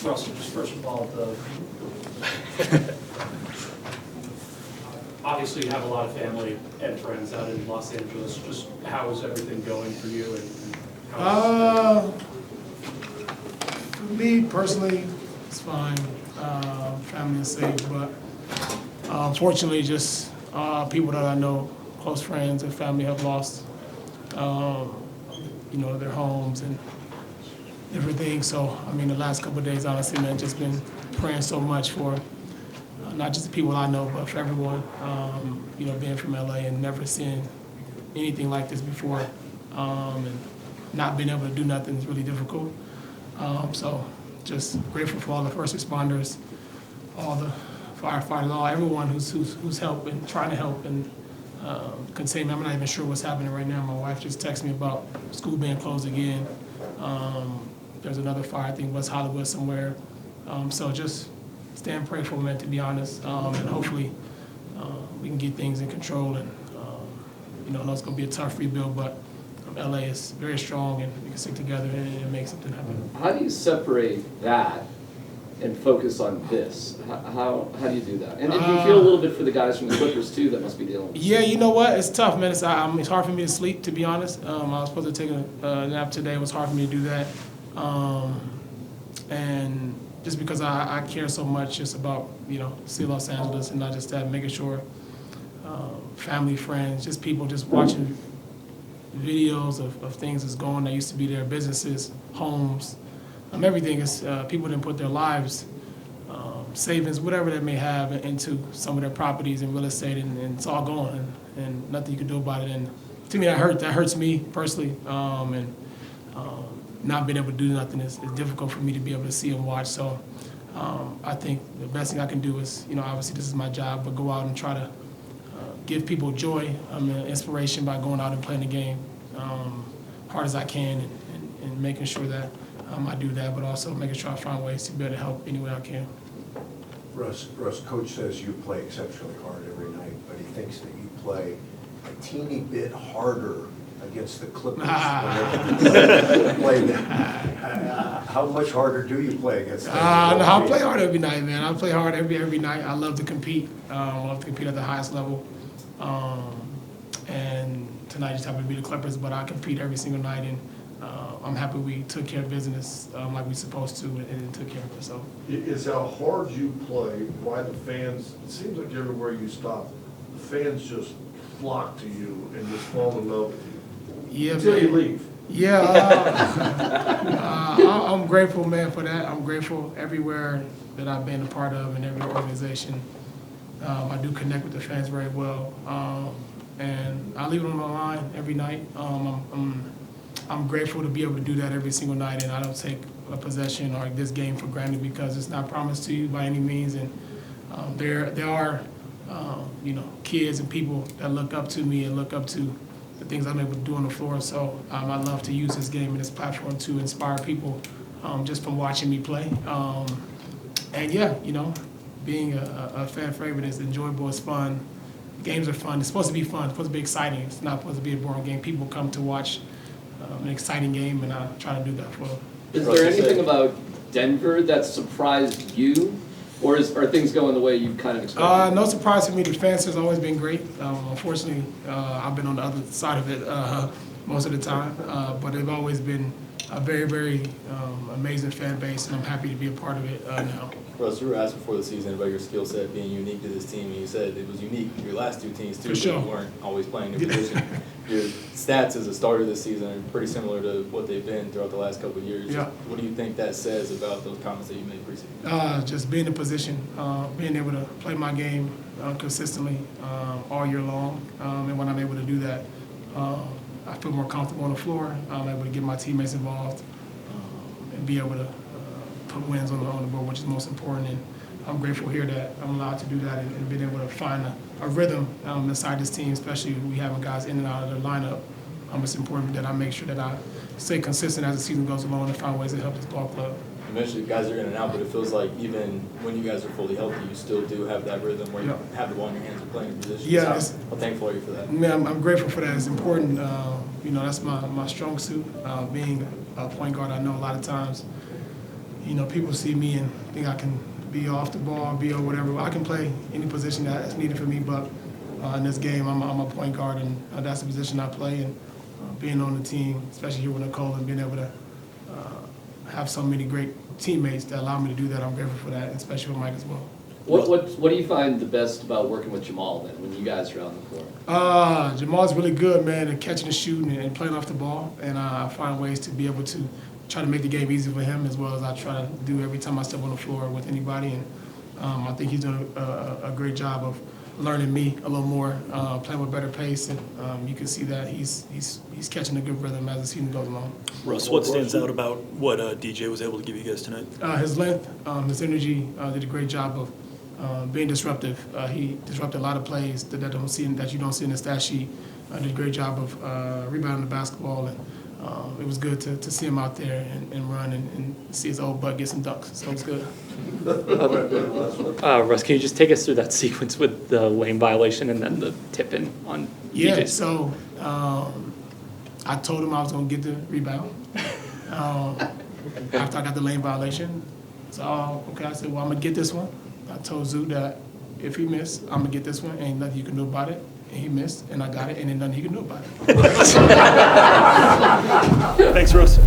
Russell, just first of all, obviously you have a lot of family and friends out in Los Angeles. Just how is everything going for you? And how For me personally, it's fine. Family is safe, but unfortunately, just people that I know, close friends and family, have lost, their homes and different things. So, I mean, the last couple of days, honestly, man, just been praying so much for not just the people I know, but for everyone. Being from LA and never seeing anything like this before, and not being able to do nothing is really difficult. So, just grateful for all the first responders, all the firefighters, everyone who's helping, trying to help, and can say, I'm not even sure what's happening right now. My wife just texted me about school being closed again. There's another fire, I think West Hollywood somewhere. So just stand prayerful, man, to be honest, and hopefully we can get things in control. And I know it's going to be a tough rebuild, but LA is very strong, and we can stick together and make something happen. How do you separate that and focus on this? How do you do that? And do you feel a little bit for the guys from the Clippers too that must be dealing with Yeah, you know what? It's tough, man. It's hard for me to sleep, to be honest. I was supposed to take a nap today. It was hard for me to do that. And just because I care so much just about, see Los Angeles, and not just that, making sure family, friends, just people just watching videos of things that's going that used to be their businesses, homes, everything is people didn't put their lives, savings, whatever they may have, into some of their properties and real estate, and it's all gone, and nothing you can do about it. And to me, that hurts me personally, and not being able to do nothing is difficult for me to be able to see and watch. So I think the best thing I can do is, obviously this is my job, but go out and try to give people joy, inspiration by going out and playing the game hard as I can, and making sure that I do that, but also making sure I find ways to be able to help any way I can. Russ, Coach says you play exceptionally hard every night, but he thinks that you play a teeny bit harder against the Clippers whenever you play them. How much harder do you play against them? I play hard every night, man. I play hard every night. I love to compete. I love to compete at the highest level. And tonight just happened to be the Clippers, but I compete every single night, and I'm happy we took care of business like we supposed to, and took care of it. So, is how hard you play, why the fans, it seems like everywhere you stop, the fans just flock to you and just fall in love with you. Yeah, until man. you leave. Yeah, I'm grateful, man, for that. I'm grateful everywhere that I've been a part of, and every organization. I do connect with the fans very well, and I leave it on the line every night. I'm grateful to be able to do that every single night, and I don't take a possession or this game for granted, because it's not promised to you by any means. And there are kids and people that look up to me and look up to the things I'm able to do on the floor. So I love to use this game and this platform to inspire people just from watching me play. And yeah, being a fan favorite is enjoyable, it's fun. Games are fun. It's supposed to be fun. It's supposed to be exciting. It's not supposed to be a boring game. People come to watch an exciting game, and I try to do that for them. Is there anything about Denver that surprised you, or are things going the way you kind of expected? No surprise for me. The fans has always been great. Unfortunately, I've been on the other side of it most of the time, but they've always been a very, very amazing fan base, and I'm happy to be a part of it now. Russ, you were asked before the season about your skill set being unique to this team, and you said it was unique to your last two teams too, For sure. but you weren't always playing your position. Your stats as a starter this season are pretty similar to what they've been throughout the last couple of years. Yeah. What do you think that says about those comments that you made preseason? Just being in position, being able to play my game consistently all year long, and when I'm able to do that, I feel more comfortable on the floor. I'm able to get my teammates involved and be able to put wins on the board, which is most important. And I'm grateful here that I'm allowed to do that, and being able to find a rhythm inside this team, especially we having guys in and out of their lineup. It's important that I make sure that I stay consistent as the season goes along and find ways to help this ball club. You mentioned guys are in and out, but it feels like even when you guys are fully healthy, you still do have that rhythm where you have the ball in your hands and playing in position. Yeah, so how thankful are you for that? Man, I'm grateful for that. It's important. That's my strong suit. Being a point guard, I know a lot of times, you know, people see me and think I can be off the ball, be or whatever. I can play any position that's needed for me, but in this game, I'm a point guard, and that's the position I play. And being on the team, especially here with Nicole, and being able to have so many great teammates that allow me to do that, I'm grateful for that, especially with Mike as well. What do you find the best about working with Jamal then, when you guys are on the floor? Jamal's really good, man, at catching and shooting and playing off the ball, and I find ways to be able to try to make the game easy for him as well as I try to do every time I step on the floor with anybody. And I think he's done a great job of learning me a little more, playing with better pace, and you can see that he's catching a good rhythm as the season goes along. Russ, what stands out about what DJ was able to give you guys tonight? His length, his energy, did a great job of being disruptive. He disrupted a lot of plays that you don't see in the stat sheet. Did a great job of rebounding the basketball, and it was good to see him out there and run and see his old butt get some dunks. So it was good. Russ, can you just take us through that sequence with the lane violation and then the tip-in on Yeah, DJ? so I told him I was going to get the rebound after I got the lane violation. So, okay, I said, well, I'm going to get this one. I told Zoo that if he missed, I'm going to get this one. Ain't nothing you can do about it. And he missed, and I got it, and ain't nothing he can do about it. Thanks, Russ.